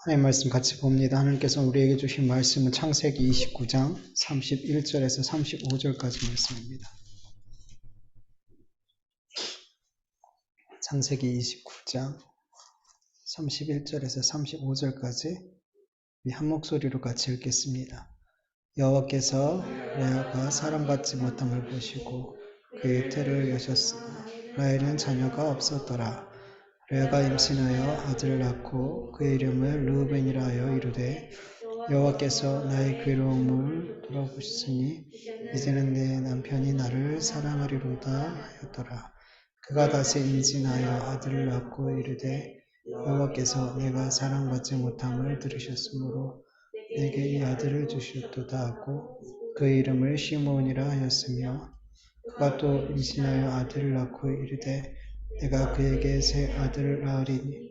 하나님 말씀 같이 봅니다. 하나님께서 우리에게 주신 말씀은 창세기 29장 31절에서 35절까지 말씀입니다. 창세기 29장 31절에서 35절까지 한 목소리로 같이 읽겠습니다. 여호와께서 레아가 사랑받지 못함을 보시고 그의 태를 여셨으나 라헬은 자녀가 없었더라. 레아가 임신하여 아들을 낳고 그의 이름을 르우벤이라 하여 이르되 여호와께서 나의 괴로움을 돌아보셨으니 이제는 내 남편이 나를 사랑하리로다 하였더라. 그가 다시 임신하여 아들을 낳고 이르되 여호와께서 내가 사랑받지 못함을 들으셨으므로 내게 이 아들을 주시옵도다 하고 그의 이름을 시므온이라 하였으며 그가 또 임신하여 아들을 낳고 이르되 내가 그에게 새 아들을 낳으리니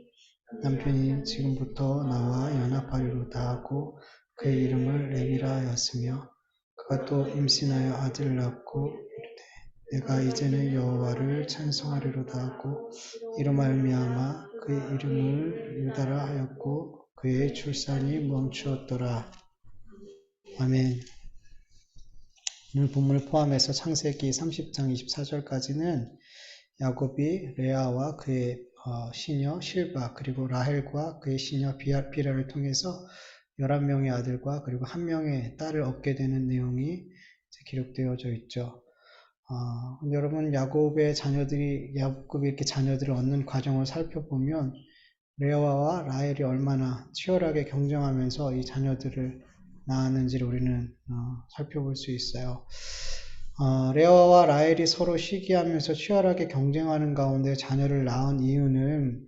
남편이 지금부터 나와 연합하리로다 하고 그의 이름을 레위라 하였으며 그가 또 임신하여 아들을 낳고 이르되 내가 이제는 여호와를 찬송하리로다 하고 이로 말미암아 그의 이름을 유다라 하였고 그의 출산이 멈추었더라. 아멘. 오늘 본문을 포함해서 창세기 30장 24절까지는 야곱이 레아와 그의 시녀 실바 그리고 라헬과 그의 시녀 비라를 통해서 11명의 아들과 그리고 1명의 딸을 얻게 되는 내용이 기록되어져 있죠. 여러분 야곱이 이렇게 자녀들을 얻는 과정을 살펴보면 레아와 라헬이 얼마나 치열하게 경쟁하면서 이 자녀들을 낳았는지를 우리는 살펴볼 수 있어요. 레아와 라헬이 서로 시기하면서 치열하게 경쟁하는 가운데 자녀를 낳은 이유는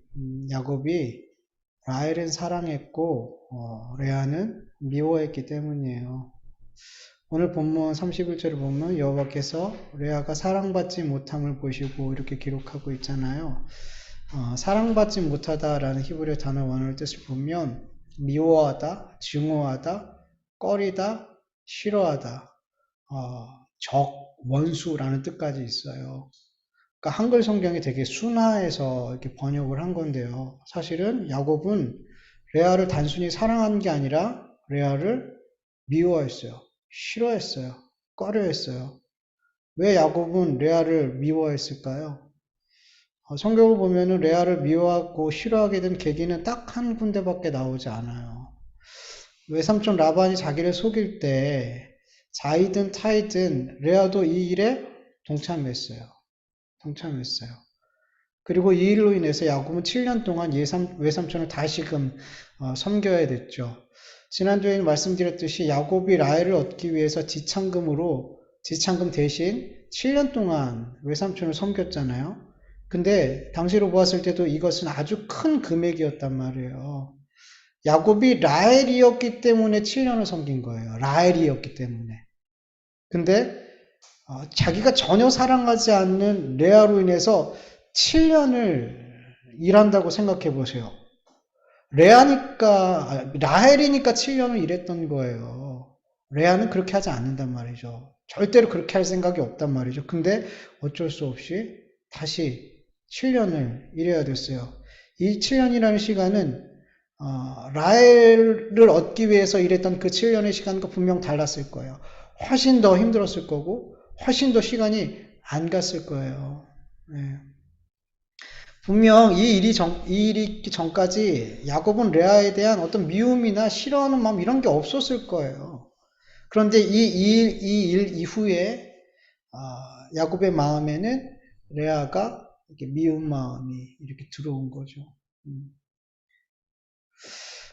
야곱이 라헬은 사랑했고 레아는 미워했기 때문이에요. 오늘 본문 31절을 보면 여호와께서 레아가 사랑받지 못함을 보시고 이렇게 기록하고 있잖아요. 사랑받지 못하다라는 히브리 단어 원어의 뜻을 보면 미워하다, 증오하다, 꺼리다, 싫어하다, 적, 원수라는 뜻까지 있어요. 그러니까 한글 성경이 되게 순화해서 이렇게 번역을 한 건데요. 사실은 야곱은 레아를 단순히 사랑한 게 아니라 레아를 미워했어요. 싫어했어요. 꺼려했어요. 왜 야곱은 레아를 미워했을까요? 성경을 보면은 레아를 미워하고 싫어하게 된 계기는 딱 한 군데밖에 나오지 않아요. 외삼촌 라반이 자기를 속일 때 자이든 타이든 레아도 이 일에 동참했어요. 그리고 이 일로 인해서 야곱은 7년 동안 외삼촌을 다시금 섬겨야 됐죠. 지난주에 말씀드렸듯이 야곱이 라헬을 얻기 위해서 지참금 대신 7년 동안 외삼촌을 섬겼잖아요. 근데 당시로 보았을 때도 이것은 아주 큰 금액이었단 말이에요. 야곱이 라헬이었기 때문에 7년을 섬긴 거예요. 라헬이었기 때문에. 근데 자기가 전혀 사랑하지 않는 레아로 인해서 7년을 일한다고 생각해 보세요. 라헬이니까 7년을 일했던 거예요. 레아는 그렇게 하지 않는단 말이죠. 절대로 그렇게 할 생각이 없단 말이죠. 근데 어쩔 수 없이 다시 7년을 일해야 됐어요. 이 7년이라는 시간은 라헬을 얻기 위해서 일했던 그 7년의 시간과 분명 달랐을 거예요. 훨씬 더 힘들었을 거고 훨씬 더 시간이 안 갔을 거예요. 네. 분명 이 일이 있기 전까지 야곱은 레아에 대한 어떤 미움이나 싫어하는 마음 이런 게 없었을 거예요. 그런데 이 일 이후에 야곱의 마음에는 레아가 이렇게 미운 마음이 이렇게 들어온 거죠.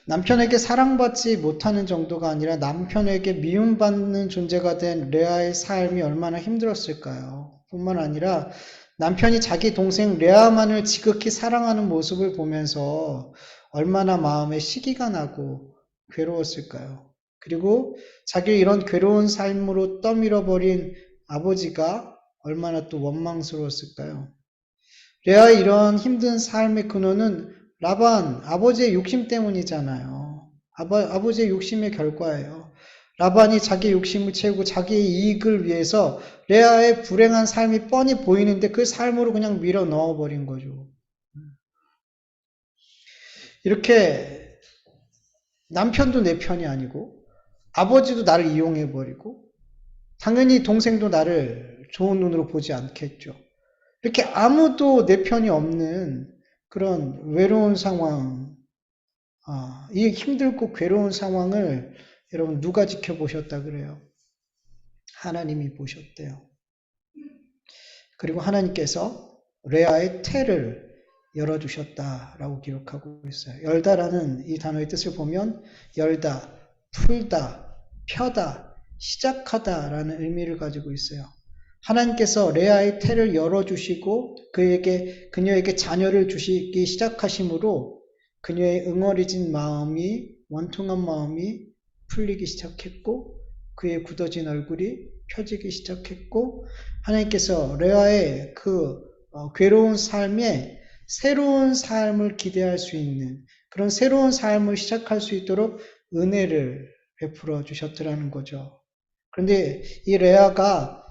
남편에게 사랑받지 못하는 정도가 아니라 남편에게 미움받는 존재가 된 레아의 삶이 얼마나 힘들었을까요? 뿐만 아니라 남편이 자기 동생 레아만을 지극히 사랑하는 모습을 보면서 얼마나 마음에 시기가 나고 괴로웠을까요? 그리고 자기를 이런 괴로운 삶으로 떠밀어버린 아버지가 얼마나 또 원망스러웠을까요? 레아의 이런 힘든 삶의 근원은 라반, 아버지의 욕심 때문이잖아요. 아버지의 욕심의 결과예요. 라반이 자기 욕심을 채우고 자기의 이익을 위해서 레아의 불행한 삶이 뻔히 보이는데 그 삶으로 그냥 밀어 넣어버린 거죠. 이렇게 남편도 내 편이 아니고 아버지도 나를 이용해버리고 당연히 동생도 나를 좋은 눈으로 보지 않겠죠. 이렇게 아무도 내 편이 없는 그런 외로운 상황, 이 힘들고 괴로운 상황을 여러분 누가 지켜보셨다 그래요? 하나님이 보셨대요. 그리고 하나님께서 레아의 태를 열어주셨다라고 기록하고 있어요. 열다라는 이 단어의 뜻을 보면 열다, 풀다, 펴다, 시작하다라는 의미를 가지고 있어요. 하나님께서 레아의 태를 열어주시고 그녀에게 자녀를 주시기 시작하심으로 그녀의 응어리진 마음이, 원통한 마음이 풀리기 시작했고 그의 굳어진 얼굴이 펴지기 시작했고 하나님께서 레아의 그 괴로운 삶에 새로운 삶을 기대할 수 있는 그런 새로운 삶을 시작할 수 있도록 은혜를 베풀어 주셨더라는 거죠. 그런데 이 레아가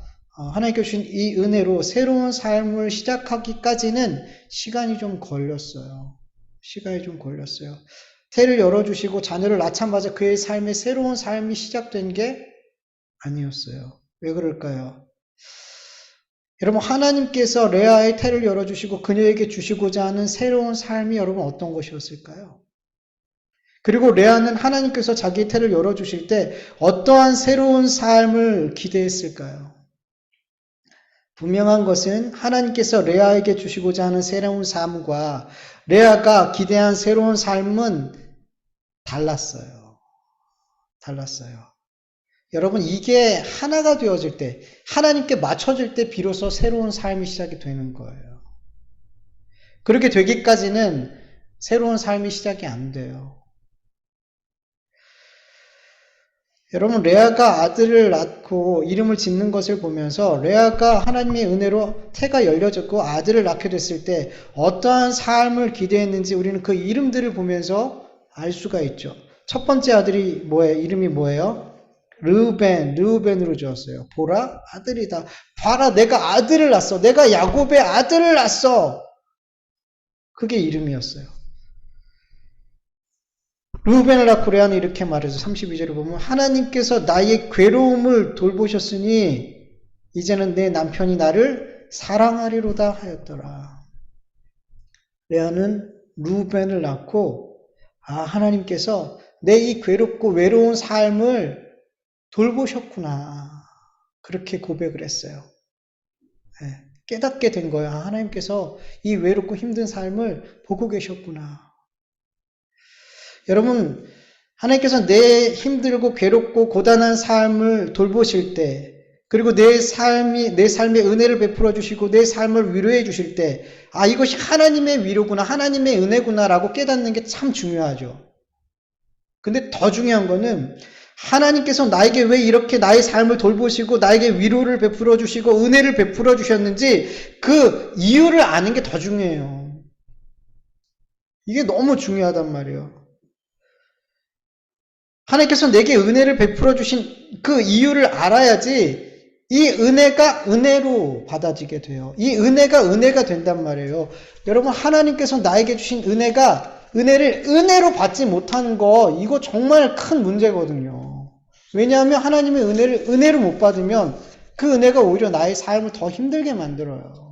하나님께 주신 이 은혜로 새로운 삶을 시작하기까지는 시간이 좀 걸렸어요. 시간이 좀 걸렸어요. 태를 열어주시고 자녀를 낳자마자 그의 삶에 새로운 삶이 시작된 게 아니었어요. 왜 그럴까요? 여러분 하나님께서 레아의 태를 열어주시고 그녀에게 주시고자 하는 새로운 삶이 여러분 어떤 것이었을까요? 그리고 레아는 하나님께서 자기의 태를 열어주실 때 어떠한 새로운 삶을 기대했을까요? 분명한 것은 하나님께서 레아에게 주시고자 하는 새로운 삶과 레아가 기대한 새로운 삶은 달랐어요. 달랐어요. 여러분 이게 하나가 되어질 때 하나님께 맞춰질 때 비로소 새로운 삶이 시작이 되는 거예요. 그렇게 되기까지는 새로운 삶이 시작이 안 돼요. 여러분 레아가 아들을 낳고 이름을 짓는 것을 보면서 레아가 하나님의 은혜로 태가 열려졌고 아들을 낳게 됐을 때 어떠한 삶을 기대했는지 우리는 그 이름들을 보면서 알 수가 있죠. 첫 번째 아들이 뭐예요? 이름이 뭐예요? 르우벤으로 지었어요. 보라, 아들이다. 봐라, 내가 아들을 낳았어. 내가 야곱의 아들을 낳았어. 그게 이름이었어요. 르우벤을 낳고 레아는 이렇게 말해서 32절을 보면 하나님께서 나의 괴로움을 돌보셨으니 이제는 내 남편이 나를 사랑하리로다 하였더라. 레아는 르우벤을 낳고 하나님께서 내 이 괴롭고 외로운 삶을 돌보셨구나. 그렇게 고백을 했어요. 깨닫게 된 거야. 하나님께서 이 외롭고 힘든 삶을 보고 계셨구나. 여러분, 하나님께서 내 힘들고 괴롭고 고단한 삶을 돌보실 때, 그리고 내 삶에 은혜를 베풀어 주시고 내 삶을 위로해 주실 때, 이것이 하나님의 위로구나, 하나님의 은혜구나라고 깨닫는 게 참 중요하죠. 근데 더 중요한 거는 하나님께서 나에게 왜 이렇게 나의 삶을 돌보시고 나에게 위로를 베풀어 주시고 은혜를 베풀어 주셨는지 그 이유를 아는 게 더 중요해요. 이게 너무 중요하단 말이에요. 하나님께서 내게 은혜를 베풀어 주신 그 이유를 알아야지 이 은혜가 은혜로 받아지게 돼요. 이 은혜가 은혜가 된단 말이에요. 여러분 하나님께서 나에게 주신 은혜를 은혜로 받지 못하는 거 이거 정말 큰 문제거든요. 왜냐하면 하나님의 은혜를 은혜로 못 받으면 그 은혜가 오히려 나의 삶을 더 힘들게 만들어요.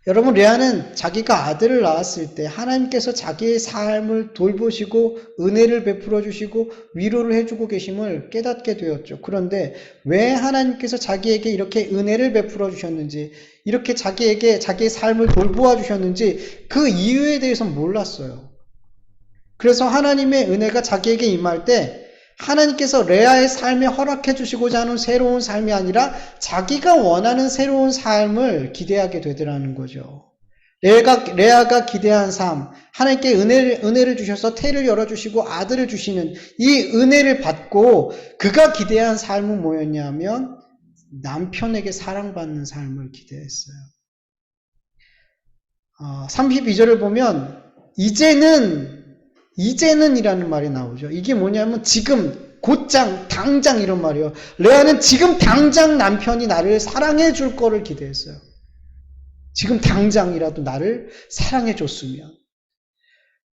여러분 레아는 자기가 아들을 낳았을 때 하나님께서 자기의 삶을 돌보시고 은혜를 베풀어 주시고 위로를 해주고 계심을 깨닫게 되었죠. 그런데 왜 하나님께서 자기에게 이렇게 은혜를 베풀어 주셨는지 이렇게 자기에게 자기의 삶을 돌보아 주셨는지 그 이유에 대해서는 몰랐어요. 그래서 하나님의 은혜가 자기에게 임할 때 하나님께서 레아의 삶에 허락해 주시고자 하는 새로운 삶이 아니라 자기가 원하는 새로운 삶을 기대하게 되더라는 거죠. 레아가 기대한 삶, 하나님께 은혜를 주셔서 태를 열어주시고 아들을 주시는 이 은혜를 받고 그가 기대한 삶은 뭐였냐면 남편에게 사랑받는 삶을 기대했어요. 32절을 보면 이제는 이라는 말이 나오죠. 이게 뭐냐면 지금, 곧장, 당장 이런 말이에요. 레아는 지금 당장 남편이 나를 사랑해 줄 거를 기대했어요. 지금 당장이라도 나를 사랑해 줬으면.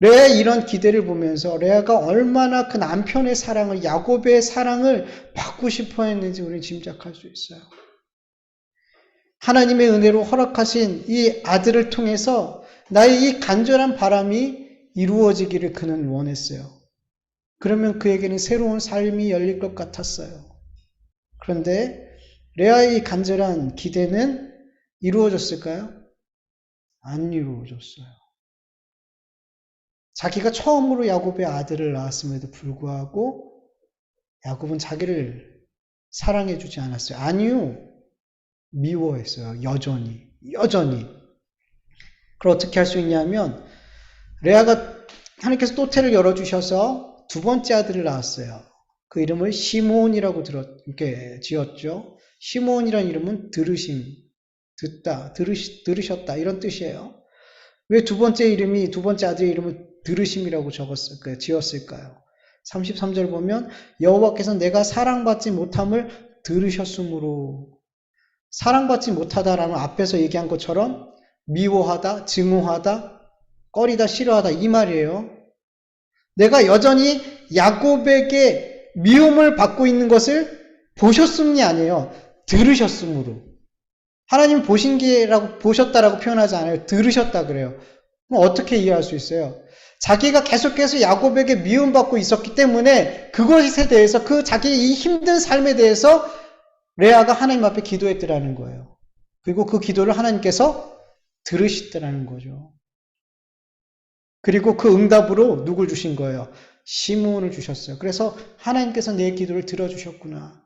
레아의 이런 기대를 보면서 레아가 얼마나 그 남편의 사랑을, 야곱의 사랑을 받고 싶어 했는지 우리는 짐작할 수 있어요. 하나님의 은혜로 허락하신 이 아들을 통해서 나의 이 간절한 바람이 이루어지기를 그는 원했어요. 그러면 그에게는 새로운 삶이 열릴 것 같았어요. 그런데 레아의 이 간절한 기대는 이루어졌을까요? 안 이루어졌어요. 자기가 처음으로 야곱의 아들을 낳았음에도 불구하고 야곱은 자기를 사랑해주지 않았어요. 아니요. 미워했어요. 여전히. 그걸 어떻게 할 수 있냐면 레아가 하나님께서 또 태를 열어주셔서 두 번째 아들을 낳았어요. 그 이름을 시므온이라고 이렇게 지었죠. 시므온이라는 이름은 들으심, 듣다, 들으셨다 이런 뜻이에요. 왜 두 번째 아들의 이름을 들으심이라고 지었을까요? 33절 보면 여호와께서 내가 사랑받지 못함을 들으셨으므로, 사랑받지 못하다라는 앞에서 얘기한 것처럼 미워하다, 증오하다, 꺼리다, 싫어하다 이 말이에요. 내가 여전히 야곱에게 미움을 받고 있는 것을 보셨음이 아니에요. 들으셨으므로. 하나님 보셨다라고 표현하지 않아요. 들으셨다 그래요. 그럼 어떻게 이해할 수 있어요? 자기가 계속해서 야곱에게 미움받고 있었기 때문에 그것에 대해서 자기의 이 힘든 삶에 대해서 레아가 하나님 앞에 기도했더라는 거예요. 그리고 그 기도를 하나님께서 들으시더라는 거죠. 그리고 그 응답으로 누굴 주신 거예요? 시므온을 주셨어요. 그래서 하나님께서 내 기도를 들어주셨구나.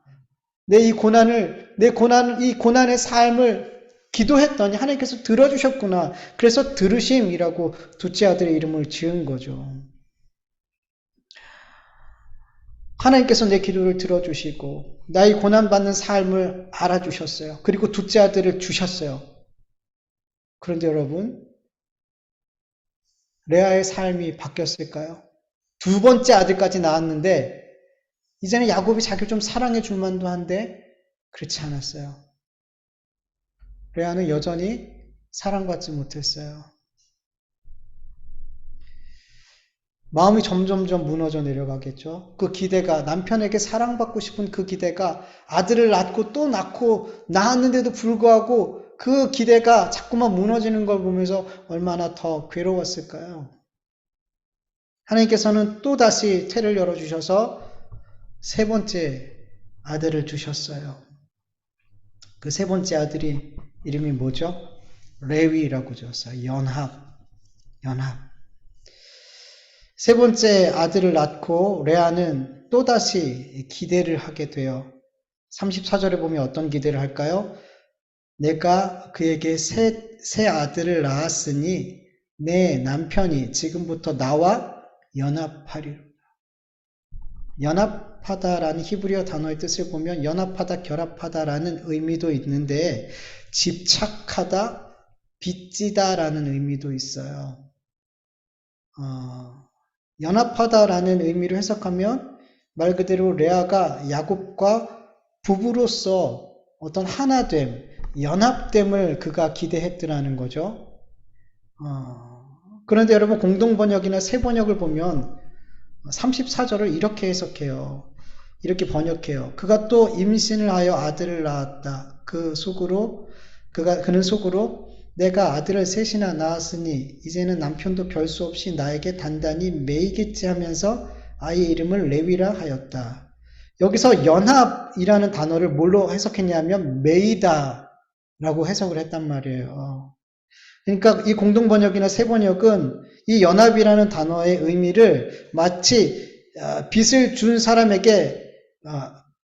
이 고난의 삶을 기도했더니 하나님께서 들어주셨구나. 그래서 들으심이라고 둘째 아들의 이름을 지은 거죠. 하나님께서 내 기도를 들어주시고 나의 고난받는 삶을 알아주셨어요. 그리고 둘째 아들을 주셨어요. 그런데 여러분, 레아의 삶이 바뀌었을까요? 두 번째 아들까지 낳았는데 이제는 야곱이 자기를 좀 사랑해 줄 만도 한데 그렇지 않았어요. 레아는 여전히 사랑받지 못했어요. 마음이 점점점 무너져 내려가겠죠. 그 기대가, 남편에게 사랑받고 싶은 그 기대가 아들을 낳고 또 낳았는데도 불구하고 그 기대가 자꾸만 무너지는 걸 보면서 얼마나 더 괴로웠을까요? 하나님께서는 또다시 태를 열어주셔서 세 번째 아들을 주셨어요. 그 세 번째 아들이 이름이 뭐죠? 레위라고 지었어요. 연합. 세 번째 아들을 낳고 레아는 또다시 기대를 하게 돼요. 34절에 보면 어떤 기대를 할까요? 내가 그에게 새 아들을 낳았으니 내 남편이 지금부터 나와 연합하리로다. 연합하다라는 히브리어 단어의 뜻을 보면 연합하다, 결합하다라는 의미도 있는데 집착하다, 빚지다라는 의미도 있어요. 연합하다라는 의미로 해석하면 말 그대로 레아가 야곱과 부부로서 어떤 하나됨, 연합됨을 그가 기대했더라는 거죠. 그런데 여러분 공동번역이나 새번역을 보면 34절을 이렇게 해석해요. 이렇게 번역해요. 그가 또 임신을 하여 아들을 낳았다. 그는 속으로 내가 아들을 셋이나 낳았으니 이제는 남편도 별 수 없이 나에게 단단히 매이겠지 하면서 아이의 이름을 레위라 하였다. 여기서 연합이라는 단어를 뭘로 해석했냐면 매이다라고 해석을 했단 말이에요. 그러니까 이 공동번역이나 새번역은 이 연합이라는 단어의 의미를 마치 빚을 준 사람에게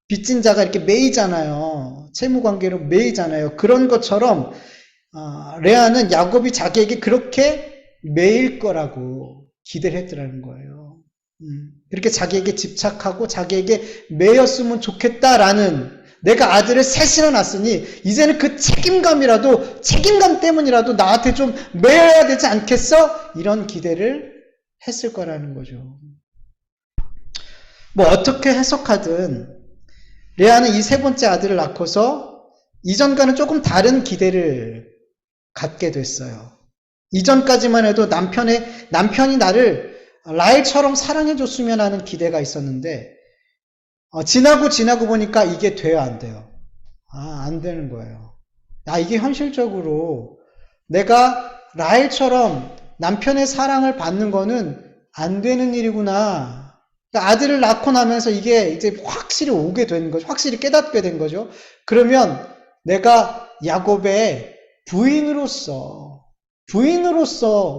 빚진 자가 이렇게 매이잖아요. 채무관계로 매이잖아요. 그런 것처럼 레아는 야곱이 자기에게 그렇게 매일 거라고 기대를 했더라는 거예요. 그렇게 자기에게 집착하고 자기에게 매였으면 좋겠다라는, 내가 아들을 셋이나 낳았으니 이제는 그 책임감 때문이라도 나한테 좀 매여야 되지 않겠어? 이런 기대를 했을 거라는 거죠. 뭐 어떻게 해석하든 레아는 이 세 번째 아들을 낳고서 이전과는 조금 다른 기대를 갖게 됐어요. 이전까지만 해도 남편이 나를 라헬처럼 사랑해줬으면 하는 기대가 있었는데, 지나고 보니까 이게 돼요, 안 돼요? 안 되는 거예요. 이게 현실적으로 내가 라헬처럼 남편의 사랑을 받는 거는 안 되는 일이구나. 그러니까 아들을 낳고 나면서 이게 이제 확실히 오게 된 거죠. 확실히 깨닫게 된 거죠. 그러면 내가 야곱의 부인으로서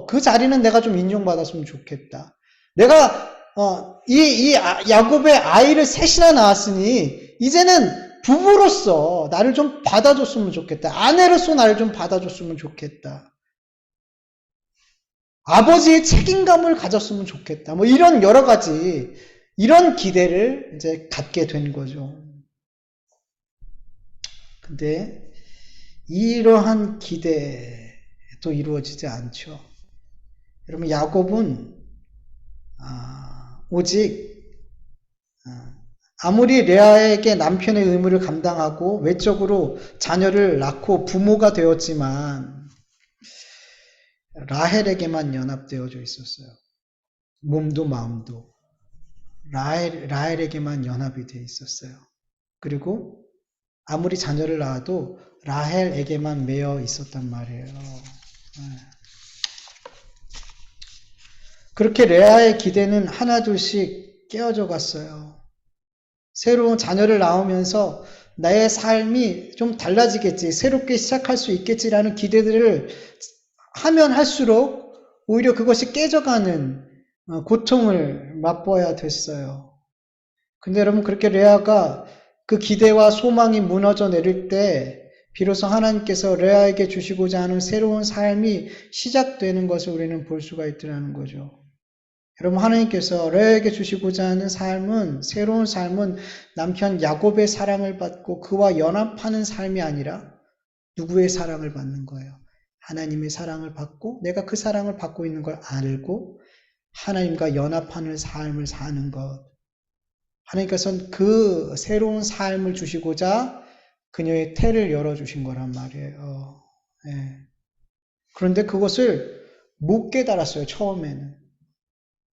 그 자리는 내가 좀 인정받았으면 좋겠다. 내가 야곱의 아이를 셋이나 낳았으니 이제는 부부로서 나를 좀 받아줬으면 좋겠다. 아내로서 나를 좀 받아줬으면 좋겠다. 아버지의 책임감을 가졌으면 좋겠다. 뭐 이런 여러 가지 이런 기대를 이제 갖게 된 거죠. 근데 이러한 기대도 이루어지지 않죠. 여러분 야곱은 오직 아무리 레아에게 남편의 의무를 감당하고 외적으로 자녀를 낳고 부모가 되었지만 라헬에게만 연합되어져 있었어요. 몸도 마음도 라헬에게만 연합이 되어 있었어요. 그리고 아무리 자녀를 낳아도 라헬에게만 매여 있었단 말이에요. 그렇게 레아의 기대는 하나둘씩 깨어져 갔어요. 새로운 자녀를 낳으면서 나의 삶이 좀 달라지겠지, 새롭게 시작할 수 있겠지라는 기대들을 하면 할수록 오히려 그것이 깨져가는 고통을 맛보아야 됐어요. 근데 여러분 그렇게 레아가 그 기대와 소망이 무너져 내릴 때 비로소 하나님께서 레아에게 주시고자 하는 새로운 삶이 시작되는 것을 우리는 볼 수가 있더라는 거죠. 여러분 하나님께서 레아에게 주시고자 하는 새로운 삶은 남편 야곱의 사랑을 받고 그와 연합하는 삶이 아니라 누구의 사랑을 받는 거예요? 하나님의 사랑을 받고 내가 그 사랑을 받고 있는 걸 알고 하나님과 연합하는 삶을 사는 것. 하나님께서는 그 새로운 삶을 주시고자 그녀의 태를 열어주신 거란 말이에요. 예. 그런데 그것을 못 깨달았어요, 처음에는.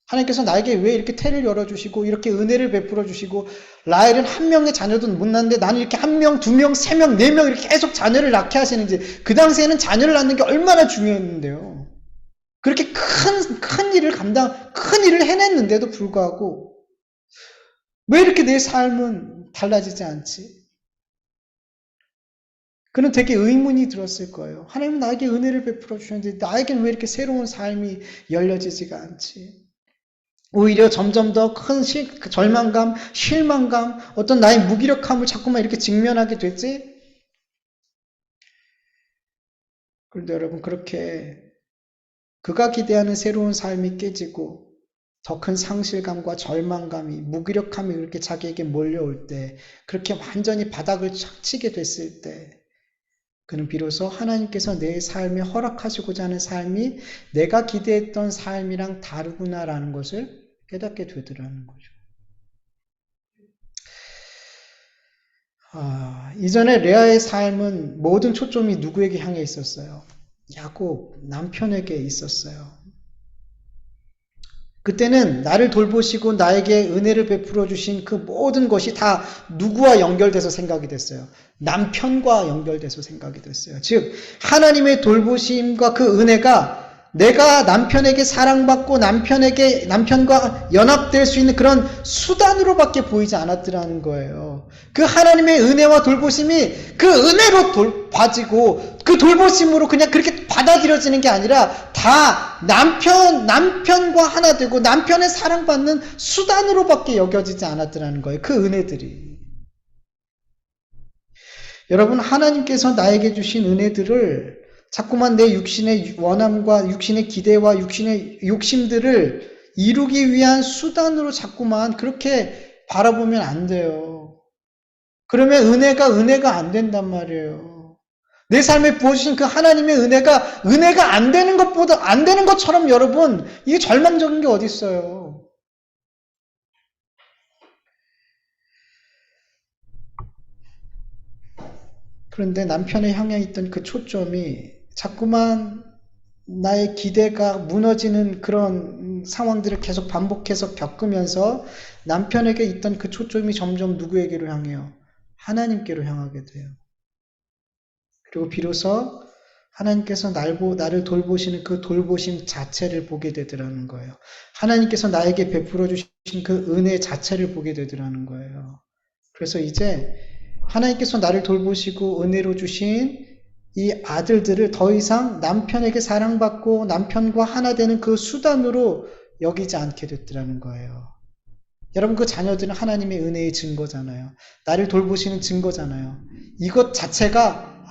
하나님께서 나에게 왜 이렇게 태를 열어주시고 이렇게 은혜를 베풀어 주시고 라헬은 한 명의 자녀도 못 낳는데 나는 이렇게 한 명, 두 명, 세 명, 네 명 이렇게 계속 자녀를 낳게 하시는지 그 당시에는 자녀를 낳는 게 얼마나 중요했는데요. 그렇게 큰 일을 해냈는데도 불구하고 왜 이렇게 내 삶은 달라지지 않지? 그는 되게 의문이 들었을 거예요. 하나님은 나에게 은혜를 베풀어 주셨는데 나에게는 왜 이렇게 새로운 삶이 열려지지가 않지? 오히려 점점 더 큰 절망감, 실망감, 어떤 나의 무기력함을 자꾸만 이렇게 직면하게 됐지? 그런데 여러분 그렇게 그가 기대하는 새로운 삶이 깨지고 더 큰 상실감과 절망감이, 무기력함이 그렇게 자기에게 몰려올 때, 그렇게 완전히 바닥을 치게 됐을 때, 그는 비로소 하나님께서 내 삶에 허락하시고자 하는 삶이 내가 기대했던 삶이랑 다르구나라는 것을 깨닫게 되더라는 거죠. 이전에 레아의 삶은 모든 초점이 누구에게 향해 있었어요? 야곱, 남편에게 있었어요. 그때는 나를 돌보시고 나에게 은혜를 베풀어 주신 그 모든 것이 다 누구와 연결돼서 생각이 됐어요? 남편과 연결돼서 생각이 됐어요. 즉 하나님의 돌보심과 그 은혜가 내가 남편에게 사랑받고 남편과 연합될 수 있는 그런 수단으로밖에 보이지 않았더라는 거예요. 그 하나님의 은혜와 돌보심이 그 은혜로 봐지고 그 돌보심으로 그냥 그렇게 받아들여지는 게 아니라 다 남편과 하나 되고 남편의 사랑받는 수단으로밖에 여겨지지 않았더라는 거예요. 그 은혜들이. 여러분 하나님께서 나에게 주신 은혜들을 자꾸만 내 육신의 원함과 육신의 기대와 육신의 욕심들을 이루기 위한 수단으로 자꾸만 그렇게 바라보면 안 돼요. 그러면 은혜가 안 된단 말이에요. 내 삶에 부어주신 그 하나님의 은혜가 안 되는 것처럼 여러분, 이게 절망적인 게 어디 있어요. 그런데 남편의 향해 있던 그 초점이 자꾸만 나의 기대가 무너지는 그런 상황들을 계속 반복해서 겪으면서 남편에게 있던 그 초점이 점점 누구에게로 향해요? 하나님께로 향하게 돼요. 그리고 비로소 하나님께서 나를 돌보시는 그 돌보심 자체를 보게 되더라는 거예요. 하나님께서 나에게 베풀어 주신 그 은혜 자체를 보게 되더라는 거예요. 그래서 이제 하나님께서 나를 돌보시고 은혜로 주신 이 아들들을 더 이상 남편에게 사랑받고 남편과 하나 되는 그 수단으로 여기지 않게 됐더라는 거예요. 여러분, 그 자녀들은 하나님의 은혜의 증거잖아요. 나를 돌보시는 증거잖아요. 이것 자체가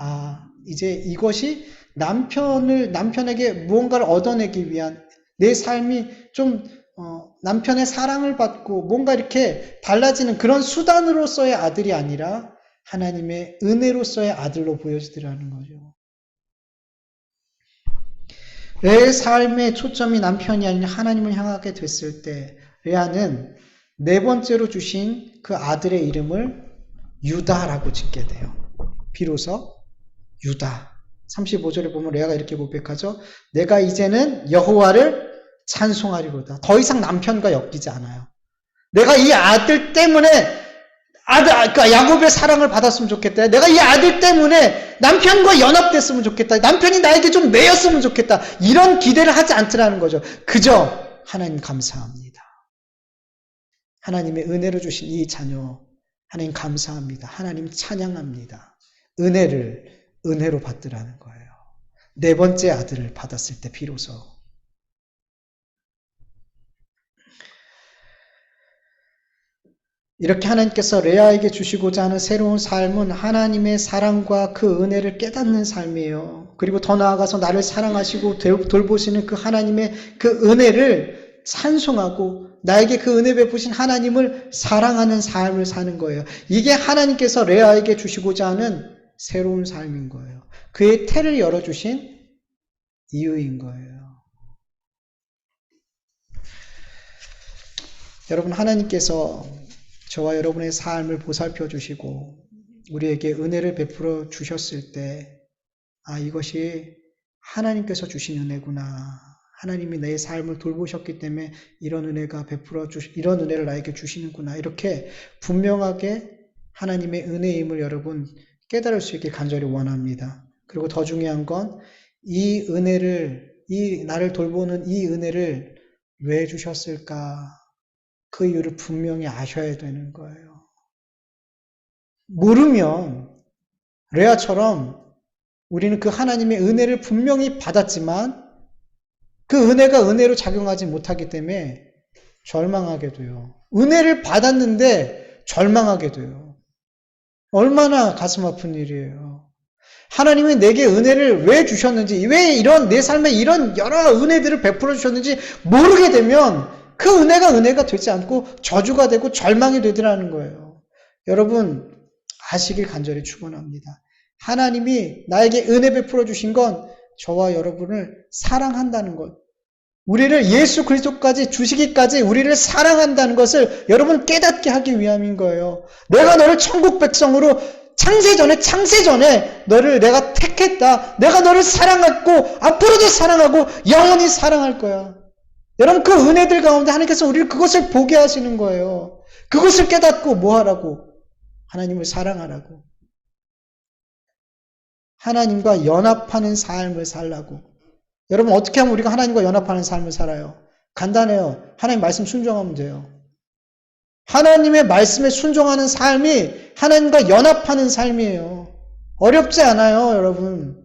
이제 이것이 남편에게 무언가를 얻어내기 위한 내 삶이 좀 남편의 사랑을 받고 뭔가 이렇게 달라지는 그런 수단으로서의 아들이 아니라 하나님의 은혜로서의 아들로 보여지더라는 거죠. 내 삶의 초점이 남편이 아닌 하나님을 향하게 됐을 때 레아는 네 번째로 주신 그 아들의 이름을 유다라고 짓게 돼요. 비로소 유다. 35절에 보면 레아가 이렇게 고백하죠. 내가 이제는 여호와를 찬송하리로다. 더 이상 남편과 엮이지 않아요. 내가 이 아들 때문에 그러니까 야곱의 사랑을 받았으면 좋겠다. 내가 이 아들 때문에 남편과 연합됐으면 좋겠다. 남편이 나에게 좀 매였으면 좋겠다. 이런 기대를 하지 않더라는 거죠. 그저 하나님 감사합니다. 하나님의 은혜로 주신 이 자녀 하나님 감사합니다. 하나님 찬양합니다. 은혜로 받더라는 거예요. 네 번째 아들을 받았을 때 비로소 이렇게 하나님께서 레아에게 주시고자 하는 새로운 삶은 하나님의 사랑과 그 은혜를 깨닫는 삶이에요. 그리고 더 나아가서 나를 사랑하시고 돌보시는 그 하나님의 그 은혜를 찬송하고 나에게 그 은혜 베푸신 하나님을 사랑하는 삶을 사는 거예요. 이게 하나님께서 레아에게 주시고자 하는 새로운 삶인 거예요. 그의 태를 열어주신 이유인 거예요. 여러분, 하나님께서 저와 여러분의 삶을 보살펴 주시고 우리에게 은혜를 베풀어 주셨을 때 이것이 하나님께서 주신 은혜구나. 하나님이 내 삶을 돌보셨기 때문에 이런 은혜를 나에게 주시는구나. 이렇게 분명하게 하나님의 은혜임을 여러분 깨달을 수 있길 간절히 원합니다. 그리고 더 중요한 건 이 나를 돌보는 이 은혜를 왜 주셨을까? 그 이유를 분명히 아셔야 되는 거예요. 모르면 레아처럼 우리는 그 하나님의 은혜를 분명히 받았지만 그 은혜가 은혜로 작용하지 못하기 때문에 절망하게 돼요. 은혜를 받았는데 절망하게 돼요. 얼마나 가슴 아픈 일이에요. 하나님이 내게 은혜를 왜 주셨는지, 왜 내 삶에 이런 여러 은혜들을 베풀어 주셨는지 모르게 되면 그 은혜가 되지 않고 저주가 되고 절망이 되더라는 거예요. 여러분 아시길 간절히 축원합니다. 하나님이 나에게 은혜 베풀어 주신 건 저와 여러분을 사랑한다는 것, 우리를 예수 그리스도까지 주시기까지 우리를 사랑한다는 것을 여러분 깨닫게 하기 위함인 거예요. 내가 너를 천국 백성으로 창세전에 너를 내가 택했다. 내가 너를 사랑했고 앞으로도 사랑하고 영원히 사랑할 거야. 여러분 그 은혜들 가운데 하나님께서 우리를 그것을 보게 하시는 거예요. 그것을 깨닫고 뭐 하라고? 하나님을 사랑하라고. 하나님과 연합하는 삶을 살라고. 여러분 어떻게 하면 우리가 하나님과 연합하는 삶을 살아요? 간단해요. 하나님 말씀 순종하면 돼요. 하나님의 말씀에 순종하는 삶이 하나님과 연합하는 삶이에요. 어렵지 않아요, 여러분.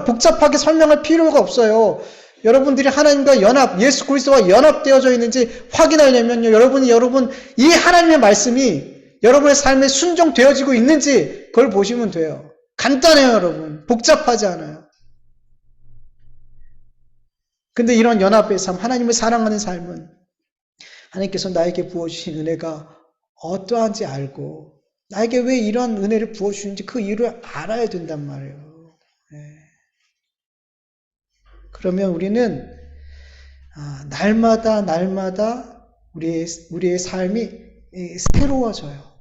복잡하게 설명할 필요가 없어요. 여러분들이 하나님과 예수 그리스도와 연합되어져 있는지 확인하려면요, 여러분, 이 하나님의 말씀이 여러분의 삶에 순종되어지고 있는지 그걸 보시면 돼요. 간단해요, 여러분. 복잡하지 않아요. 근데 이런 연합의 삶, 하나님을 사랑하는 삶은 하나님께서 나에게 부어주신 은혜가 어떠한지 알고 나에게 왜 이런 은혜를 부어주시는지 그 이유를 알아야 된단 말이에요. 네. 그러면 우리는 날마다 우리의 삶이 새로워져요.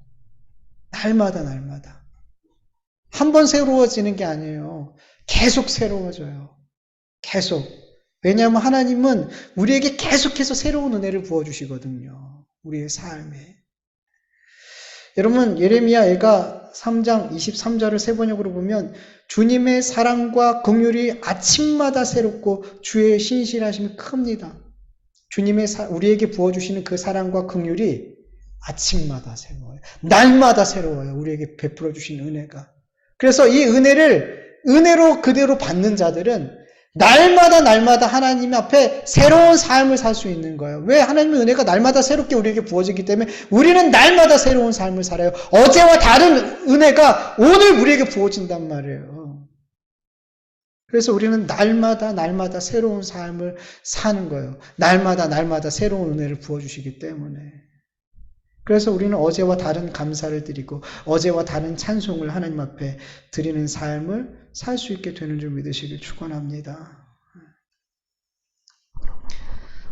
날마다. 한 번 새로워지는 게 아니에요. 계속 새로워져요. 계속. 왜냐하면 하나님은 우리에게 계속해서 새로운 은혜를 부어주시거든요. 우리의 삶에. 여러분, 예레미야가 3장 23절을 세 번역으로 보면 주님의 사랑과 긍휼이 아침마다 새롭고 주의 신실하심이 큽니다. 주님의 우리에게 부어주시는 그 사랑과 긍휼이 아침마다 새로워요. 날마다 새로워요. 우리에게 베풀어 주신 은혜가. 그래서 이 은혜를 은혜로 그대로 받는 자들은 날마다 하나님 앞에 새로운 삶을 살 수 있는 거예요. 왜? 하나님의 은혜가 날마다 새롭게 우리에게 부어지기 때문에 우리는 날마다 새로운 삶을 살아요. 어제와 다른 은혜가 오늘 우리에게 부어진단 말이에요. 그래서 우리는 날마다 새로운 삶을 사는 거예요. 날마다 새로운 은혜를 부어주시기 때문에. 그래서 우리는 어제와 다른 감사를 드리고 어제와 다른 찬송을 하나님 앞에 드리는 삶을 살 수 있게 되는 줄 믿으시길 축원합니다.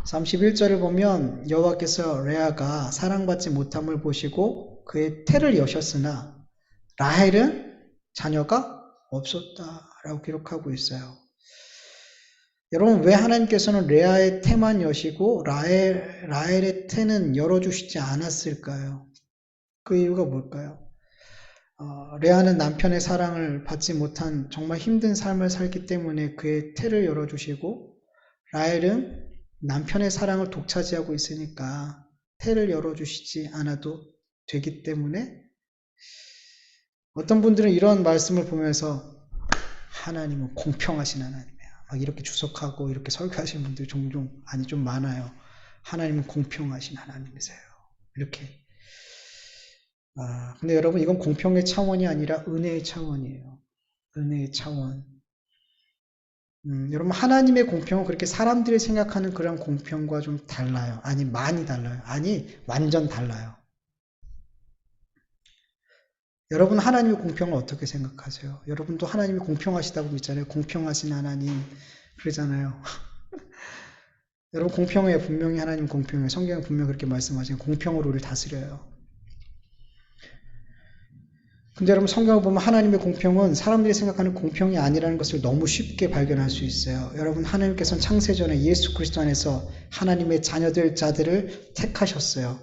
31절을 보면 여호와께서 레아가 사랑받지 못함을 보시고 그의 태를 여셨으나 라헬은 자녀가 없었다라고 기록하고 있어요. 여러분, 왜 하나님께서는 레아의 태만 여시고 라헬의 태는 열어주시지 않았을까요? 그 이유가 뭘까요? 레아는 남편의 사랑을 받지 못한 정말 힘든 삶을 살기 때문에 그의 태를 열어주시고 라헬은 남편의 사랑을 독차지하고 있으니까 태를 열어주시지 않아도 되기 때문에 어떤 분들은 이런 말씀을 보면서 하나님은 공평하신 하나님이야. 막 이렇게 주석하고 이렇게 설교하시는 분들이 종종 좀 많아요. 하나님은 공평하신 하나님이세요. 이렇게. 근데 여러분 이건 공평의 차원이 아니라 은혜의 차원이에요. 은혜의 차원. 여러분 하나님의 공평은 그렇게 사람들이 생각하는 그런 공평과 좀 달라요. 아니 많이 달라요. 아니 완전 달라요. 여러분 하나님의 공평을 어떻게 생각하세요? 여러분도 하나님이 공평하시다고 믿잖아요. 공평하신 하나님 그러잖아요. 여러분 공평해요. 분명히 하나님 공평해요. 성경은 분명히 그렇게 말씀하시는 공평으로 우리를 다스려요. 근데 여러분 성경을 보면 하나님의 공평은 사람들이 생각하는 공평이 아니라는 것을 너무 쉽게 발견할 수 있어요. 여러분 하나님께서는 창세전에 예수 그리스도 안에서 하나님의 자들을 택하셨어요.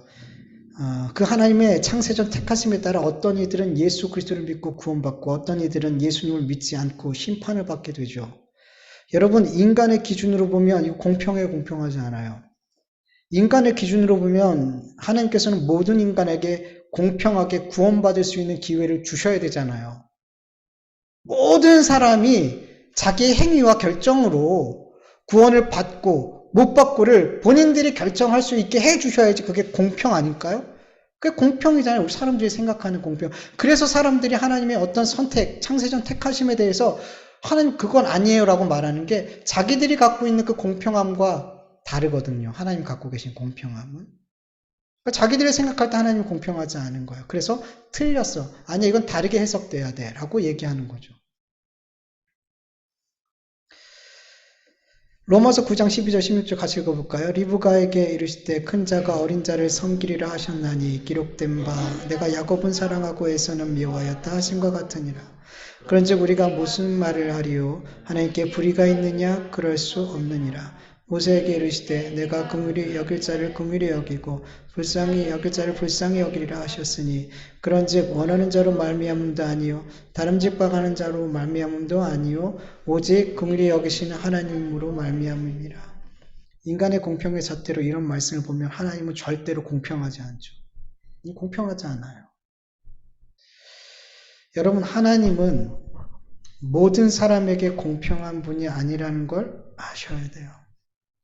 그 하나님의 창세전 택하심에 따라 어떤 이들은 예수 그리스도를 믿고 구원받고 어떤 이들은 예수님을 믿지 않고 심판을 받게 되죠. 여러분 인간의 기준으로 보면 이거 공평하지 않아요. 인간의 기준으로 보면 하나님께서는 모든 인간에게 공평하게 구원받을 수 있는 기회를 주셔야 되잖아요. 모든 사람이 자기의 행위와 결정으로 구원을 받고 못 받고를 본인들이 결정할 수 있게 해주셔야지 그게 공평 아닐까요? 그게 공평이잖아요. 우리 사람들이 생각하는 공평. 그래서 사람들이 하나님의 어떤 선택, 창세전 택하심에 대해서 하나님 그건 아니에요 라고 말하는 게 자기들이 갖고 있는 그 공평함과 다르거든요. 하나님 갖고 계신 공평함은. 그러니까 자기들이 생각할 때 하나님은 공평하지 않은 거예요. 그래서 틀렸어. 아니야 이건 다르게 해석돼야 돼 라고 얘기하는 거죠. 로마서 9장 12절 16절 같이 읽어볼까요? 리브가에게 이르실 때 큰 자가 어린 자를 섬기리라 하셨나니 기록된 바 내가 야곱은 사랑하고 에서는 미워하였다 하신과 같으니라. 그런즉 우리가 무슨 말을 하리요? 하나님께 불의가 있느냐? 그럴 수 없느니라. 모세에게 이르시되 내가 긍휼히 여길 자를 긍휼히 여기고 불쌍히 여길 자를 불쌍히 여기리라 하셨으니 그런즉 원하는 자로 말미암음도 아니요 다름질 바가는 자로 말미암음도 아니요 오직 긍휼히 여기시는 하나님으로 말미암음이라. 인간의 공평의 잣대로 이런 말씀을 보면 하나님은 절대로 공평하지 않죠. 공평하지 않아요. 여러분 하나님은 모든 사람에게 공평한 분이 아니라는 걸 아셔야 돼요.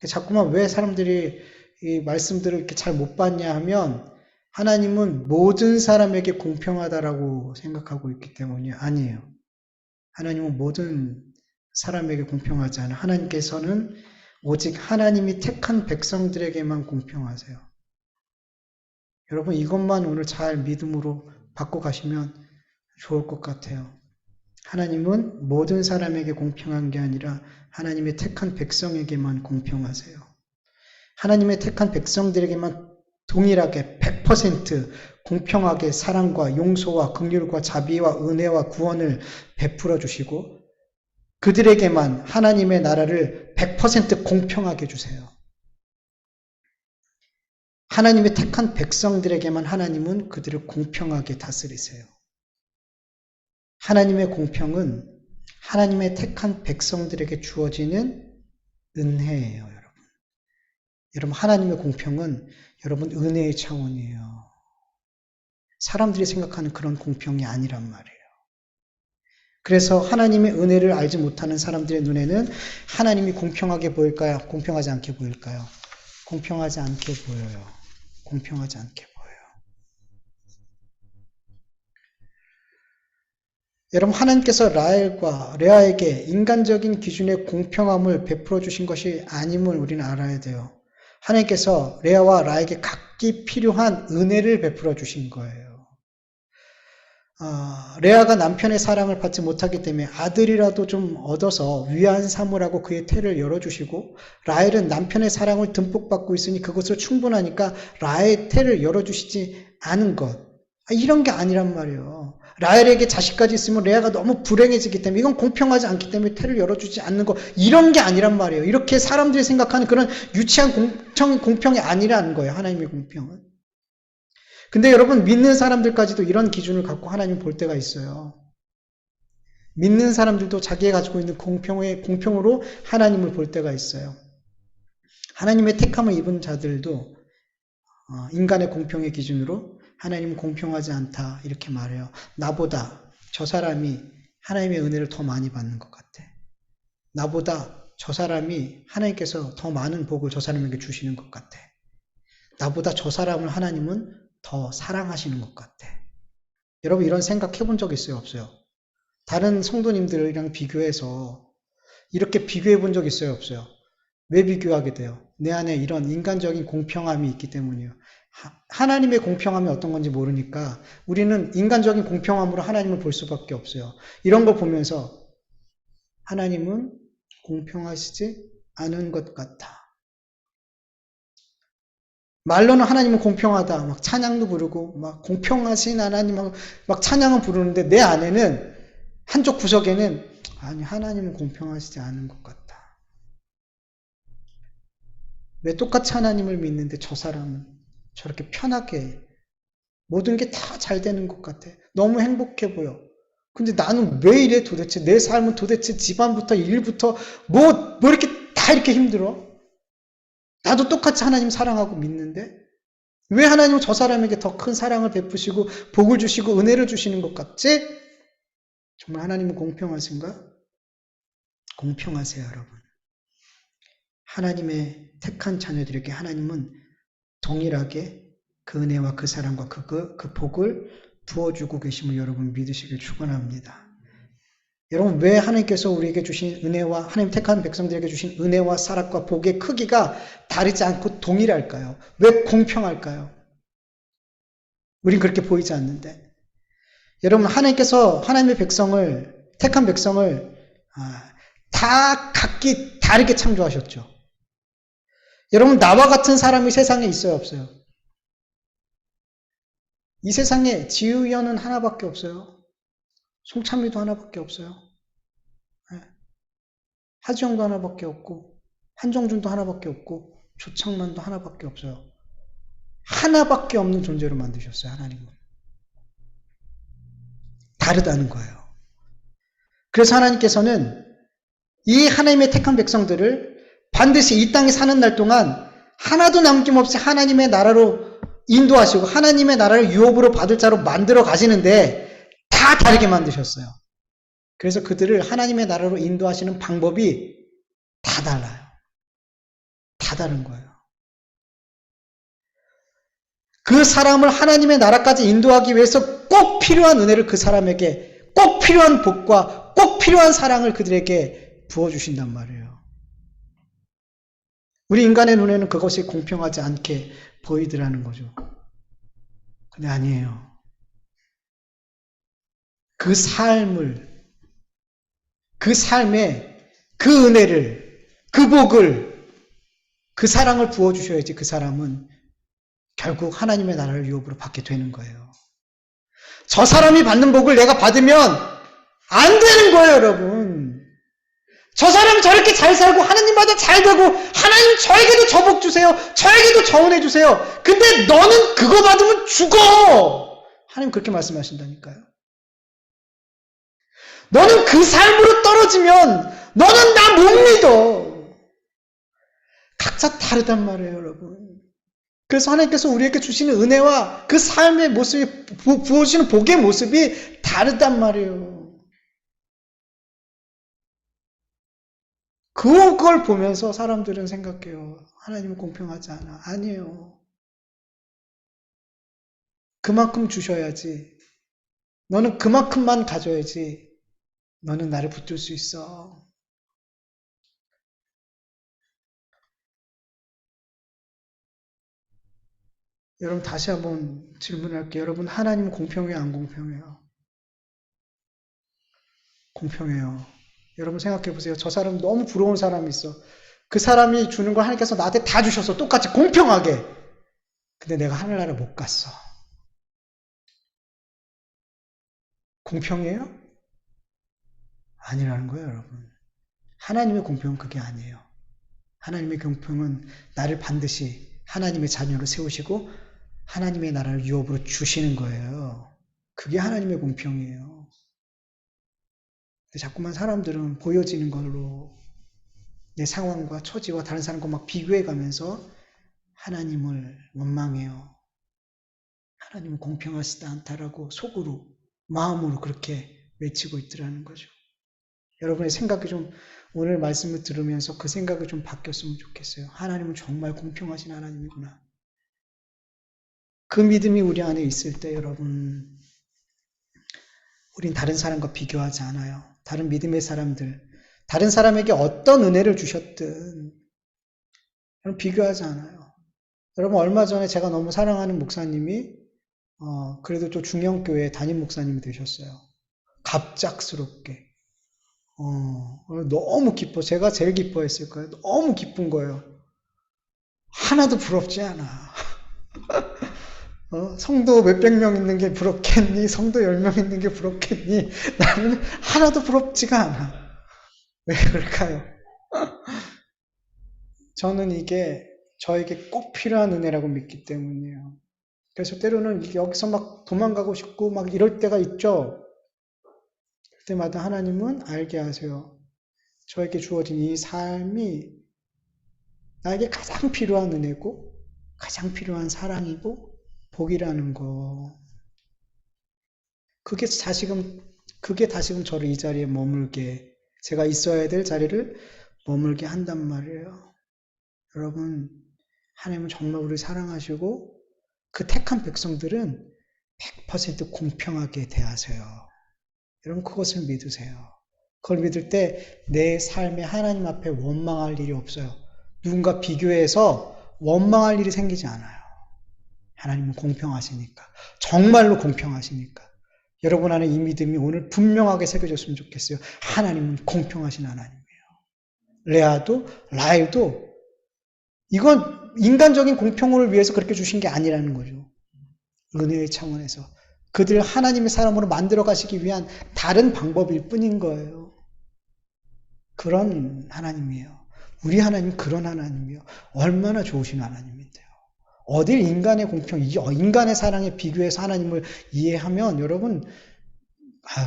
자꾸만 왜 사람들이 이 말씀들을 이렇게 잘 못 받냐 하면 하나님은 모든 사람에게 공평하다라고 생각하고 있기 때문이 아니에요. 하나님은 모든 사람에게 공평하지 않아요. 하나님께서는 오직 하나님이 택한 백성들에게만 공평하세요. 여러분 이것만 오늘 잘 믿음으로 받고 가시면 좋을 것 같아요. 하나님은 모든 사람에게 공평한 게 아니라 하나님의 택한 백성에게만 공평하세요. 하나님의 택한 백성들에게만 동일하게 100% 공평하게 사랑과 용서와 긍휼과 자비와 은혜와 구원을 베풀어 주시고 그들에게만 하나님의 나라를 100% 공평하게 주세요. 하나님의 택한 백성들에게만 하나님은 그들을 공평하게 다스리세요. 하나님의 공평은 하나님의 택한 백성들에게 주어지는 은혜예요, 여러분. 여러분, 하나님의 공평은 여러분 은혜의 차원이에요. 사람들이 생각하는 그런 공평이 아니란 말이에요. 그래서 하나님의 은혜를 알지 못하는 사람들의 눈에는 하나님이 공평하게 보일까요? 공평하지 않게 보일까요? 공평하지 않게 보여요. 공평하지 않게 보여요. 여러분, 하나님께서 라헬과 레아에게 인간적인 기준의 공평함을 베풀어 주신 것이 아님을 우리는 알아야 돼요. 하나님께서 레아와 라헬에게 각기 필요한 은혜를 베풀어 주신 거예요. 레아가 남편의 사랑을 받지 못하기 때문에 아들이라도 좀 얻어서 위안 삼으라고 그의 태를 열어주시고, 라헬은 남편의 사랑을 듬뿍 받고 있으니 그것으로 충분하니까 라헬의 태를 열어주시지 않은 것. 이런 게 아니란 말이에요. 라헬에게 자식까지 있으면 레아가 너무 불행해지기 때문에 이건 공평하지 않기 때문에 태를 열어주지 않는 것, 이런 게 아니란 말이에요. 이렇게 사람들이 생각하는 그런 유치한 공평이 아니라는 거예요. 하나님의 공평은. 근데 여러분, 믿는 사람들까지도 이런 기준을 갖고 하나님 볼 때가 있어요. 믿는 사람들도 자기가 가지고 있는 공평으로 하나님을 볼 때가 있어요. 하나님의 택함을 입은 자들도 인간의 공평의 기준으로 하나님은 공평하지 않다 이렇게 말해요. 나보다 저 사람이 하나님의 은혜를 더 많이 받는 것 같아. 나보다 저 사람이 하나님께서 더 많은 복을 저 사람에게 주시는 것 같아. 나보다 저 사람을 하나님은 더 사랑하시는 것 같아. 여러분, 이런 생각 해본 적 있어요? 없어요? 다른 성도님들이랑 비교해서 이렇게 비교해 본 적 있어요? 없어요? 왜 비교하게 돼요? 내 안에 이런 인간적인 공평함이 있기 때문이에요. 하나님의 공평함이 어떤 건지 모르니까 우리는 인간적인 공평함으로 하나님을 볼 수밖에 없어요. 이런 걸 보면서 하나님은 공평하시지 않은 것 같아. 말로는 하나님은 공평하다. 막 찬양도 부르고, 막 공평하신 하나님하고 막 찬양은 부르는데 내 안에는 한쪽 구석에는 아니, 하나님은 공평하시지 않은 것 같다. 왜 똑같이 하나님을 믿는데 저 사람은 저렇게 편하게 모든 게 다 잘 되는 것 같아. 너무 행복해 보여. 근데 나는 왜 이래 도대체? 내 삶은 도대체 집안부터 일부터 뭐 이렇게 다 이렇게 힘들어? 나도 똑같이 하나님 사랑하고 믿는데 왜 하나님은 저 사람에게 더 큰 사랑을 베푸시고 복을 주시고 은혜를 주시는 것 같지? 정말 하나님은 공평하신가? 공평하세요, 여러분. 하나님의 택한 자녀들에게 하나님은 동일하게 그 은혜와 그 사랑과 그 복을 부어주고 계심을 여러분 믿으시길 축원합니다. 여러분, 왜 하나님께서 우리에게 주신 은혜와 하나님 택한 백성들에게 주신 은혜와 사랑과 복의 크기가 다르지 않고 동일할까요? 왜 공평할까요? 우린 그렇게 보이지 않는데. 여러분, 하나님께서 하나님의 백성을, 택한 백성을 다 각기 다르게 창조하셨죠. 여러분, 나와 같은 사람이 세상에 있어요, 없어요? 이 세상에 지우연은 하나밖에 없어요. 송찬미도 하나밖에 없어요. 하지영도 하나밖에 없고, 한정준도 하나밖에 없고, 조창만도 하나밖에 없어요. 하나밖에 없는 존재로 만드셨어요, 하나님은. 다르다는 거예요. 그래서 하나님께서는 이 하나님의 택한 백성들을 반드시 이 땅에 사는 날 동안 하나도 남김없이 하나님의 나라로 인도하시고 하나님의 나라를 유업으로 받을 자로 만들어 가시는데 다 다르게 만드셨어요. 그래서 그들을 하나님의 나라로 인도하시는 방법이 다 달라요. 다 다른 거예요. 그 사람을 하나님의 나라까지 인도하기 위해서 꼭 필요한 은혜를 그 사람에게, 꼭 필요한 복과 꼭 필요한 사랑을 그들에게 부어주신단 말이에요. 우리 인간의 눈에는 그것이 공평하지 않게 보이더라는 거죠. 근데 아니에요. 그 삶을, 그 삶에 그 은혜를, 그 복을, 그 사랑을 부어주셔야지 그 사람은 결국 하나님의 나라를 유업으로 받게 되는 거예요. 저 사람이 받는 복을 내가 받으면 안 되는 거예요, 여러분. 저 사람 저렇게 잘 살고 하나님마다 잘 되고 하나님 저에게도 저 복 주세요. 저에게도 저 은혜 주세요. 근데 너는 그거 받으면 죽어. 하나님 그렇게 말씀하신다니까요. 너는 그 삶으로 떨어지면 너는 나 못 믿어. 각자 다르단 말이에요, 여러분. 그래서 하나님께서 우리에게 주시는 은혜와 그 삶의 모습이, 부어주시는 복의 모습이 다르단 말이에요. 그걸 보면서 사람들은 생각해요. 하나님은 공평하지 않아. 아니에요. 그만큼 주셔야지. 너는 그만큼만 가져야지. 너는 나를 붙들 수 있어. 여러분 다시 한번 질문할게요. 여러분 하나님은 공평해요? 안 공평해요? 공평해요. 여러분 생각해 보세요. 저 사람 너무 부러운 사람이 있어. 그 사람이 주는 걸 하나님께서 나한테 다 주셔서 똑같이 공평하게. 근데 내가 하늘나라 못 갔어. 공평해요? 아니라는 거예요, 여러분. 하나님의 공평은 그게 아니에요. 하나님의 공평은 나를 반드시 하나님의 자녀로 세우시고 하나님의 나라를 유업으로 주시는 거예요. 그게 하나님의 공평이에요. 근데 자꾸만 사람들은 보여지는 걸로 내 상황과 처지와 다른 사람과 막 비교해 가면서 하나님을 원망해요. 하나님은 공평하시지 않다라고 속으로, 마음으로 그렇게 외치고 있더라는 거죠. 여러분의 생각이 좀 오늘 말씀을 들으면서 그 생각이 좀 바뀌었으면 좋겠어요. 하나님은 정말 공평하신 하나님이구나. 그 믿음이 우리 안에 있을 때 여러분, 우린 다른 사람과 비교하지 않아요. 다른 믿음의 사람들, 다른 사람에게 어떤 은혜를 주셨든 비교하지 않아요. 여러분 얼마 전에 제가 너무 사랑하는 목사님이 그래도 또 중형교회 담임 목사님이 되셨어요. 갑작스럽게. 너무 기뻐. 제가 제일 기뻐했을 거예요. 너무 기쁜 거예요. 하나도 부럽지 않아. 성도 몇백 명 있는 게 부럽겠니? 성도 10명 있는 게 부럽겠니? 나는 하나도 부럽지가 않아. 왜 그럴까요? 저는 이게 저에게 꼭 필요한 은혜라고 믿기 때문이에요. 그래서 때로는 여기서 막 도망가고 싶고 막 이럴 때가 있죠. 그때마다 하나님은 알게 하세요. 저에게 주어진 이 삶이 나에게 가장 필요한 은혜고 가장 필요한 사랑이고 복이라는 거. 그게 다시금 저를 이 자리에 머물게, 제가 있어야 될 자리를 머물게 한단 말이에요. 여러분, 하나님은 정말 우리를 사랑하시고 그 택한 백성들은 100% 공평하게 대하세요. 여러분 그것을 믿으세요. 그걸 믿을 때 내 삶에 하나님 앞에 원망할 일이 없어요. 누군가 비교해서 원망할 일이 생기지 않아요. 하나님은 공평하시니까. 정말로 공평하시니까. 여러분 안에 이 믿음이 오늘 분명하게 새겨졌으면 좋겠어요. 하나님은 공평하신 하나님이에요. 레아도 라헬도 이건 인간적인 공평을 위해서 그렇게 주신 게 아니라는 거죠. 은혜의 차원에서. 그들을 하나님의 사람으로 만들어 가시기 위한 다른 방법일 뿐인 거예요. 그런 하나님이에요. 우리 하나님은 그런 하나님이에요. 얼마나 좋으신 하나님인데요. 어딜 인간의 공평, 인간의 사랑에 비교해서 하나님을 이해하면 여러분,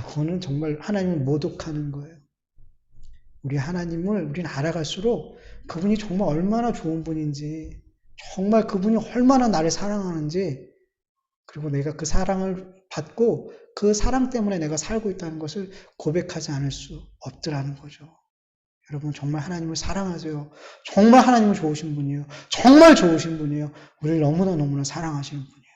그거는 정말 하나님을 모독하는 거예요. 우리 하나님을 우리는 알아갈수록 그분이 정말 얼마나 좋은 분인지, 정말 그분이 얼마나 나를 사랑하는지, 그리고 내가 그 사랑을 받고 그 사랑 때문에 내가 살고 있다는 것을 고백하지 않을 수 없더라는 거죠. 여러분 정말 하나님을 사랑하세요. 정말 하나님은 좋으신 분이에요. 정말 좋으신 분이에요. 우리를 너무나 사랑하시는 분이에요.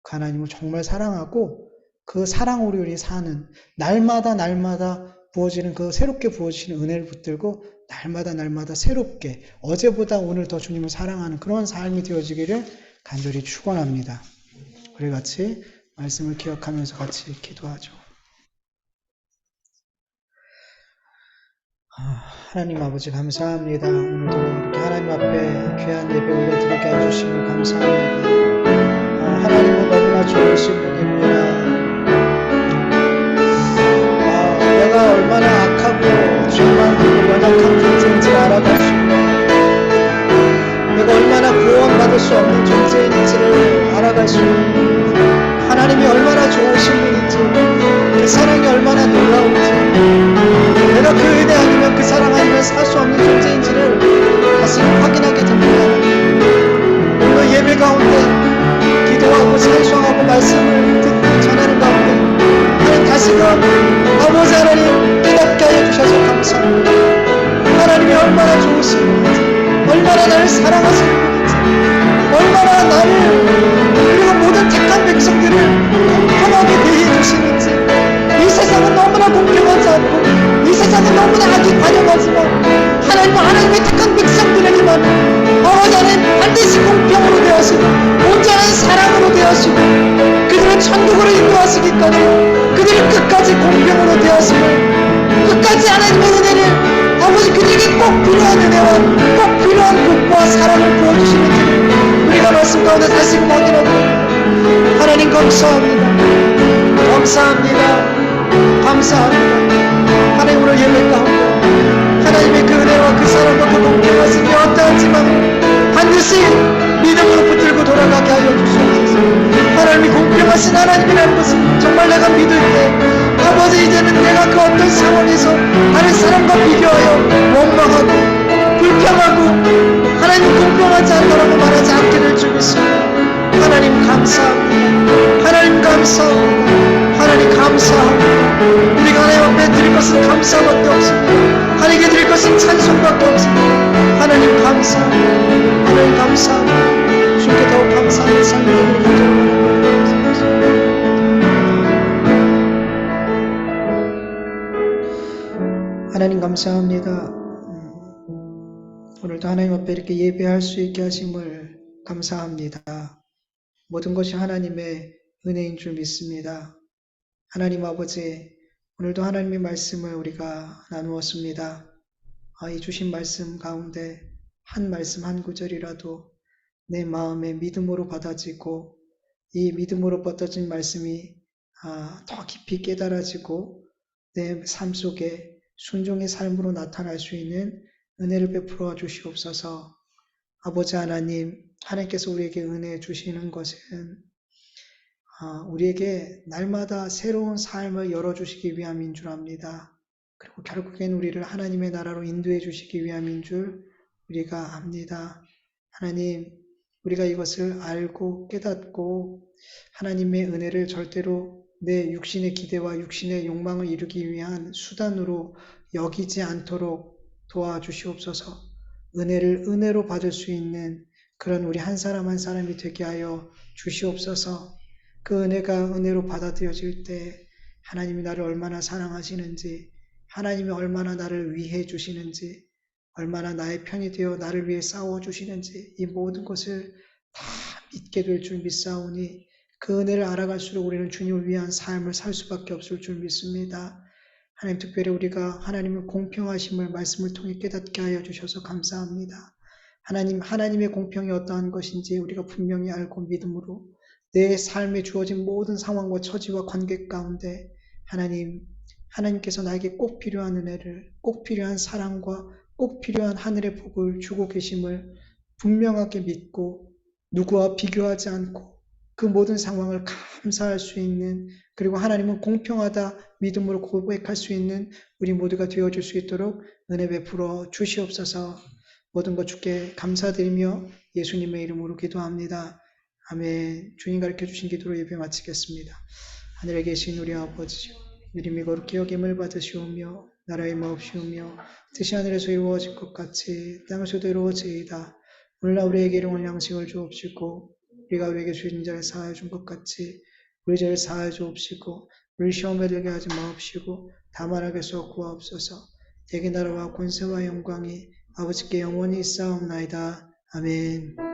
그 하나님을 정말 사랑하고 그 사랑으로 우리 사는 날마다 부어지는 그 새롭게 부어지는 은혜를 붙들고 날마다 새롭게 어제보다 오늘 더 주님을 사랑하는 그런 삶이 되어지기를 간절히 축원합니다. 우리 같이 말씀을 기억하면서 같이 기도하죠. 하나님 아버지 감사합니다. 오늘도 이렇게 하나님 앞에 귀한 예배 올려드리게 해주시면 감사합니다. 하나님은 너무나 좋으신 분입니다. 내가 얼마나 악하고 죄 많고 연약한 우리가 그 은혜 아니면 그 사랑 아니면 살 수 없는 존재인지를 다시 확인하게 됩니다. 오늘 예배 가운데 기도하고 찬송하고 말씀을 듣고 전하는 가운데 하나님 다시금 아버지 하나님 깨닫게 하여 주셔서 감사합니다. 하나님이 얼마나 좋으신 분인지, 얼마나 나를 사랑하시는 분인지, 얼마나 나를 그리고 모든 택한 백성들을 공평하게 대해 주시는지. 이 세상은 너무나 공평하지 않고 이 세상은 너무나 악이 관영하지만 하나님은 하나님의 택한 백성들에게만 아버지 하나님 반드시 공평으로 대하시고 온전한 사랑으로 대하시고 그들을 천국으로 인도하시기까지 그들을 끝까지 공평으로 대하심을 끝까지 하나님의 은혜를 아버지 그들에게 꼭 필요한 은혜와 꼭 필요한 복과 사랑을 부어주시는지 우리가 말씀 가운데 다시 확인하고 하나님 감사합니다. 감사합니다. 감사합니다. 하나님 오늘 예배 가운데 하나님의 그 은혜와 그 사랑과 그 공평하심이 어떠한지만 반드시 믿음으로 붙들고 돌아가게 하여 주시옵소서. 하나님이 공평하신 하나님이라는 것을 정말 내가 믿을 때 아버지 이제는 내가 그 어떤 상황에서 다른 사람과 비교하여 원망하고 불평하고 하나님 공평하지 않다라고 말하지 않게 될 줄 믿습니다. 하나님 감사합니다. 하나님 감사합니다. 하나님 감사합니다. 우리가 하나님 앞에 드릴 것은 감사밖에 없습니다. 하나님께 드릴 것은 찬송밖에 없습니다. 하나님 감사합니다. 하나님 감사합니다. 주께 더욱 감사하는 삶을 가져옵니다. 하나님 감사합니다. 오늘도 하나님 앞에 이렇게 예배할 수 있게 하심을 감사합니다. 모든 것이 하나님의 은혜인 줄 믿습니다. 하나님 아버지, 오늘도 하나님의 말씀을 우리가 나누었습니다. 이 주신 말씀 가운데 한 말씀 한 구절이라도 내 마음에 믿음으로 받아지고 이 믿음으로 받아진 말씀이 더 깊이 깨달아지고 내 삶 속에 순종의 삶으로 나타날 수 있는 은혜를 베풀어 주시옵소서. 아버지 하나님, 하나님께서 우리에게 은혜 주시는 것은 우리에게 날마다 새로운 삶을 열어주시기 위함인 줄 압니다. 그리고 결국엔 우리를 하나님의 나라로 인도해 주시기 위함인 줄 우리가 압니다. 하나님, 우리가 이것을 알고 깨닫고 하나님의 은혜를 절대로 내 육신의 기대와 육신의 욕망을 이루기 위한 수단으로 여기지 않도록 도와주시옵소서. 은혜를 은혜로 받을 수 있는 그런 우리 한 사람 한 사람이 되게 하여 주시옵소서. 그 은혜가 은혜로 받아들여질 때 하나님이 나를 얼마나 사랑하시는지, 하나님이 얼마나 나를 위해 주시는지, 얼마나 나의 편이 되어 나를 위해 싸워주시는지 이 모든 것을 다 믿게 될 줄 믿사오니 그 은혜를 알아갈수록 우리는 주님을 위한 삶을 살 수밖에 없을 줄 믿습니다. 하나님, 특별히 우리가 하나님의 공평하심을 말씀을 통해 깨닫게 하여 주셔서 감사합니다. 하나님의 공평이 어떠한 것인지 우리가 분명히 알고 믿음으로 내 삶에 주어진 모든 상황과 처지와 관계 가운데 하나님께서 나에게 꼭 필요한 은혜를, 꼭 필요한 사랑과 꼭 필요한 하늘의 복을 주고 계심을 분명하게 믿고 누구와 비교하지 않고 그 모든 상황을 감사할 수 있는, 그리고 하나님은 공평하다 믿음으로 고백할 수 있는 우리 모두가 되어줄 수 있도록 은혜 베풀어 주시옵소서. 모든 것 주께 감사드리며 예수님의 이름으로 기도합니다. 아멘. 주님 가르쳐 주신 기도로 예배 마치겠습니다. 하늘에 계신 우리 아버지, 이름이 거룩히 여김을 받으시오며 나라의 마옵시오며 뜻이 하늘에서 이루어질 것 같이 땅에서도 이루어지이다. 오늘날 우리에게 일용할 양식을 주옵시고 우리가 우리에게 주인 자를 사하여 준 것 같이 우리 죄를 사하여 주옵시고 우리 시험에 들게 하지 마옵시고 다만 악에서 구하옵소서. 대개 나라와 권세와 영광이 아버지께 영원히 있사옵나이다. 아멘.